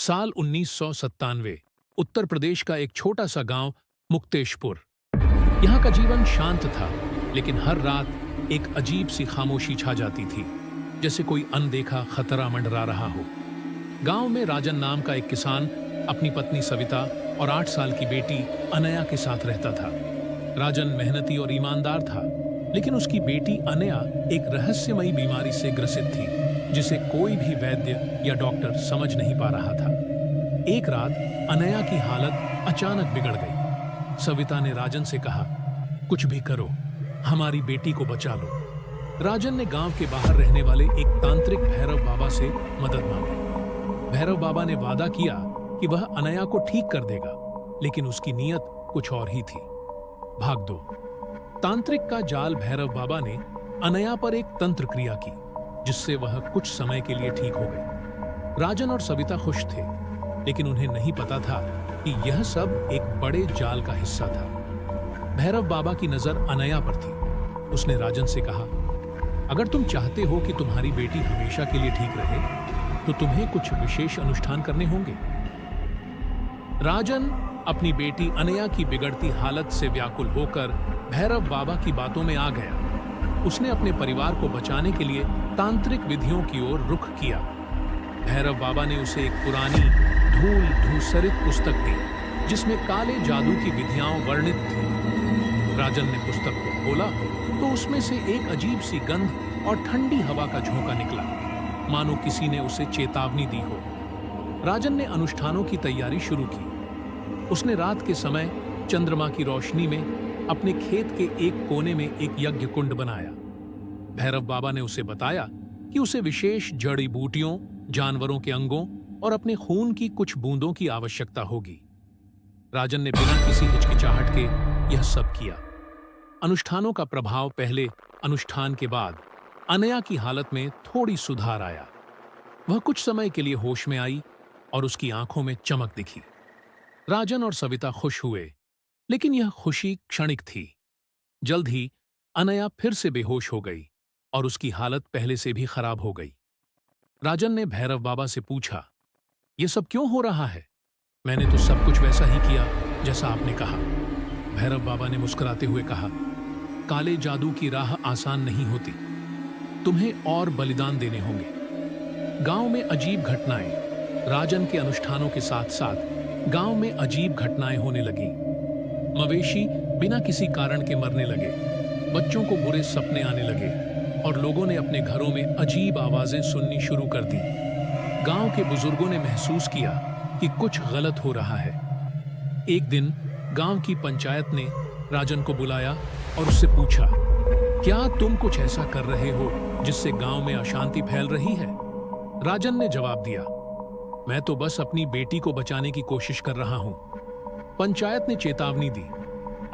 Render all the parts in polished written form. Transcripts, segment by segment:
साल 1997। उत्तर प्रदेश का एक छोटा सा गांव मुक्तेशपुर। यहाँ का जीवन शांत था, लेकिन हर रात एक अजीब सी खामोशी छा जाती थी, जैसे कोई अनदेखा खतरा मंडरा रहा हो। गांव में राजन नाम का एक किसान अपनी पत्नी सविता और 8 साल की बेटी अनया के साथ रहता था। राजन मेहनती और ईमानदार था, लेकिन उसकी बेटी अनया एक रहस्यमयी बीमारी से ग्रसित थी, जिसे कोई भी वैद्य या डॉक्टर समझ नहीं पा रहा था। एक रात अनया की हालत अचानक बिगड़ गई। सविता ने राजन से कहा, कुछ भी करो, हमारी बेटी को बचा लो। राजन ने गांव के बाहर रहने वाले एक तांत्रिक भैरव बाबा से मदद मांगी। भैरव बाबा ने वादा किया कि वह अनया को ठीक कर देगा, लेकिन उसकी नीयत कुछ और ही थी। भाग दो। तांत्रिक का जाल भैरव बाबा ने अनया पर एक तंत्र क्रिया की, जिससे वह कुछ समय के लिए ठीक हो गई। राजन और सविता खुश थे, लेकिन उन्हें नहीं पता था कि यह सब एक बड़े जाल का हिस्सा था। भैरव बाबा की नजर अनया पर थी। उसने राजन से कहा, अगर तुम चाहते हो कि तुम्हारी बेटी हमेशा के लिए ठीक रहे, तो तुम्हें कुछ विशेष अनुष्ठान करने होंगे। राजन अपनी बेटी अनया की बिगड़ती हालत से व्याकुल होकर भैरव बाबा की बातों में आ गया। उसने अपने परिवार को बचाने के लिए तांत्रिक विधियों की ओर रुख किया। भैरव बाबा ने उसे एक पुरानी धूल धूसरित पुस्तक दी, जिसमें काले जादू की विधियां वर्णित थी। राजन ने पुस्तक को खोला तो उसमें से एक अजीब सी गंध और ठंडी हवा का झोंका निकला, मानो किसी ने उसे चेतावनी दी हो। राजन ने अनुष्ठानों की तैयारी शुरू की। उसने रात के समय चंद्रमा की रोशनी में अपने खेत के एक कोने में एक यज्ञ कुंड बनाया। भैरव बाबा ने उसे बताया कि उसे विशेष जड़ी बूटियों, जानवरों के अंगों और अपने खून की कुछ बूंदों की आवश्यकता होगी। राजन ने बिना किसी हिचकिचाहट के यह सब किया। अनुष्ठानों का प्रभाव पहले अनुष्ठान के बाद अनया की हालत में थोड़ी सुधार आया। वह कुछ समय के लिए होश में आई और उसकी आंखों में चमक दिखी। राजन और सविता खुश हुए, लेकिन यह खुशी क्षणिक थी। जल्द ही अनया फिर से बेहोश हो गई और उसकी हालत पहले से भी खराब हो गई। राजन ने भैरव बाबा से पूछा, यह सब क्यों हो रहा है? मैंने तो सब कुछ वैसा ही किया जैसा आपने कहा। भैरव बाबा ने मुस्कुराते हुए कहा, काले जादू की राह आसान नहीं होती, तुम्हें और बलिदान देने होंगे। गांव में अजीब घटनाएं। राजन के अनुष्ठानों के साथ साथ गांव में अजीब घटनाएं होने लगी। मवेशी बिना किसी कारण के मरने लगे, बच्चों को बुरे सपने आने लगे और लोगों ने अपने घरों में अजीब आवाजें सुननी शुरू कर दी। गांव के बुजुर्गों ने महसूस किया कि कुछ गलत हो रहा है। एक दिन गांव की पंचायत ने राजन को बुलाया और उससे पूछा, क्या तुम कुछ ऐसा कर रहे हो जिससे गांव में अशांति फैल रही है? राजन ने जवाब दिया, मैं तो बस अपनी बेटी को बचाने की कोशिश कर रहा हूं। पंचायत ने चेतावनी दी,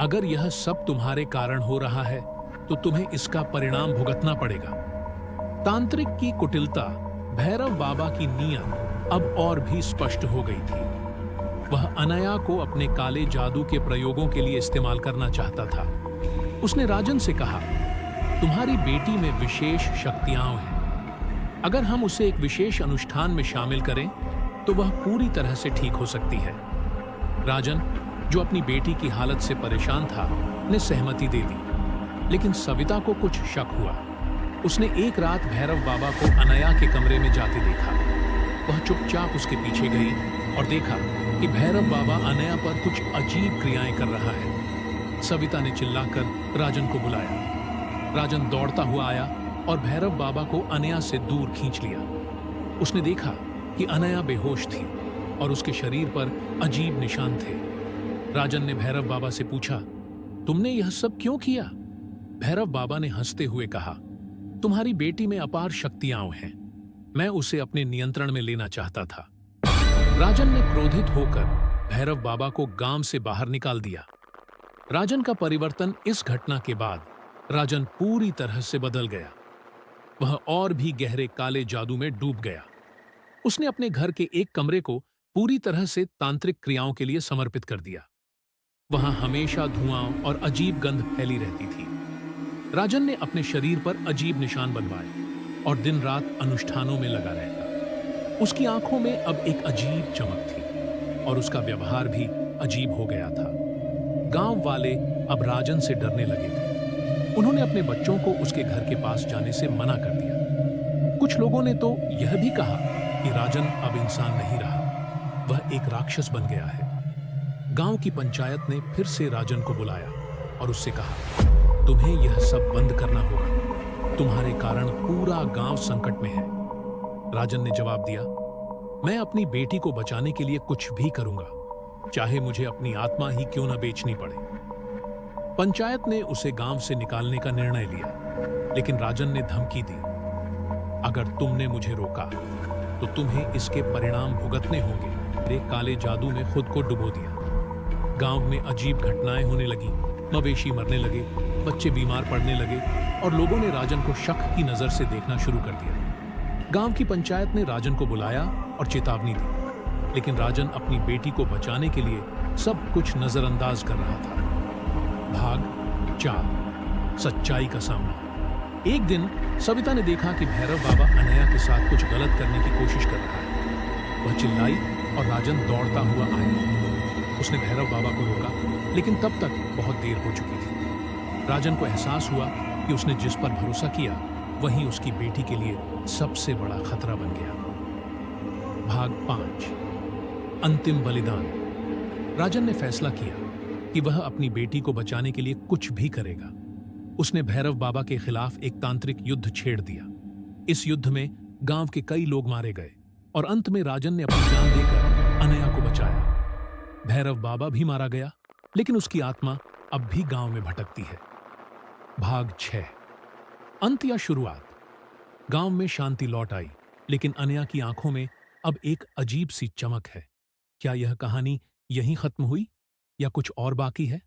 अगर यह सब तुम्हारे कारण हो रहा है तो तुम्हें इसका परिणाम भुगतना पड़ेगा। तांत्रिक की कुटिलता, भैरव बाबा की नीयत अब और भी स्पष्ट हो गई थी। वह अनया को अपने काले जादू के प्रयोगों के लिए इस्तेमाल करना चाहता था। उसने राजन से कहा, तुम्हारी बेटी में विशेष शक्तियां हैं। अगर हम उसे एक विशेष अनुष्ठान में शामिल करें तो वह पूरी तरह से ठीक हो सकती है। राजन, जो अपनी बेटी की हालत से परेशान था, ने सहमति दे दी, लेकिन सविता को कुछ शक हुआ। उसने एक रात भैरव बाबा को अनया के कमरे में जाते देखा। वह चुपचाप उसके पीछे गई और देखा कि भैरव बाबा अनया पर कुछ अजीब क्रियाएं कर रहा है। सविता ने चिल्लाकर राजन को बुलाया। राजन दौड़ता हुआ आया और भैरव बाबा को अनया से दूर खींच लिया। उसने देखा कि अनया बेहोश थी और उसके शरीर पर अजीब निशान थे। राजन ने भैरव बाबा से पूछा, तुमने यह सब क्यों किया? भैरव बाबा ने हंसते हुए कहा, तुम्हारी बेटी में अपार शक्तियां हैं, मैं उसे अपने नियंत्रण में लेना चाहता था। राजन ने क्रोधित होकर भैरव बाबा को गांव से बाहर निकाल दिया। राजन का परिवर्तन इस घटना के बाद राजन पूरी तरह से बदल गया। वह और भी गहरे काले जादू में डूब गया। उसने अपने घर के एक कमरे को पूरी तरह से तांत्रिक क्रियाओं के लिए समर्पित कर दिया। वहां हमेशा धुआं और अजीब गंध फैली रहती थी। राजन ने अपने शरीर पर अजीब निशान बनवाए और दिन रात अनुष्ठानों में लगा रहता। उसकी आंखों में अब एक अजीब चमक थी और उसका व्यवहार भी अजीब हो गया था। गांव वाले अब राजन से डरने लगे थे। उन्होंने अपने बच्चों को उसके घर के पास जाने से मना कर दिया। कुछ लोगों ने तो यह भी कहा कि राजन अब इंसान नहीं रहा, वह एक राक्षस बन गया है। गांव की पंचायत ने फिर से राजन को बुलाया और उससे कहा, तुम्हें यह सब बंद करना होगा, तुम्हारे कारण पूरा गांव संकट में है। राजन ने जवाब दिया, मैं अपनी बेटी को बचाने के लिए कुछ भी करूंगा, चाहे मुझे अपनी आत्मा ही क्यों न बेचनी पड़े। पंचायत ने उसे गांव से निकालने का निर्णय लिया, लेकिन राजन ने धमकी दी, अगर तुमने मुझे रोका तो तुम्हें इसके परिणाम भुगतने होंगे। मेरे काले जादू में खुद को डुबो दिया। गांव में अजीब घटनाएं होने लगी, मवेशी मरने लगे, बच्चे बीमार पड़ने लगे और लोगों ने राजन को शक की नजर से देखना शुरू कर दिया। गांव की पंचायत ने राजन को बुलाया और चेतावनी दी, लेकिन राजन अपनी बेटी को बचाने के लिए सब कुछ नजरअंदाज कर रहा था। भाग 4, सच्चाई का सामना। एक दिन सविता ने देखा कि भैरव बाबा अनया के साथ कुछ गलत करने की कोशिश कर रहा है। वह चिल्लाई और राजन दौड़ता हुआ आया। उसने भैरव बाबा को रोका, लेकिन तब तक बहुत देर हो चुकी थी। राजन को एहसास हुआ कि उसने जिस पर भरोसा किया वही उसकी बेटी के लिए सबसे बड़ा खतरा बन गया। भाग 5, अंतिम बलिदान। राजन ने फैसला किया कि वह अपनी बेटी को बचाने के लिए कुछ भी करेगा। उसने भैरव बाबा के खिलाफ एक तांत्रिक युद्ध छेड़ दिया। इस युद्ध में गांव के कई लोग मारे गए और अंत में राजन ने अपनी जान देकर अनया को बचाया। भैरव बाबा भी मारा गया, लेकिन उसकी आत्मा अब भी गांव में भटकती है। भाग 6, अंत या शुरुआत। गांव में शांति लौट आई, लेकिन अनया की आंखों में अब एक अजीब सी चमक है। क्या यह कहानी यहीं खत्म हुई या कुछ और बाकी है?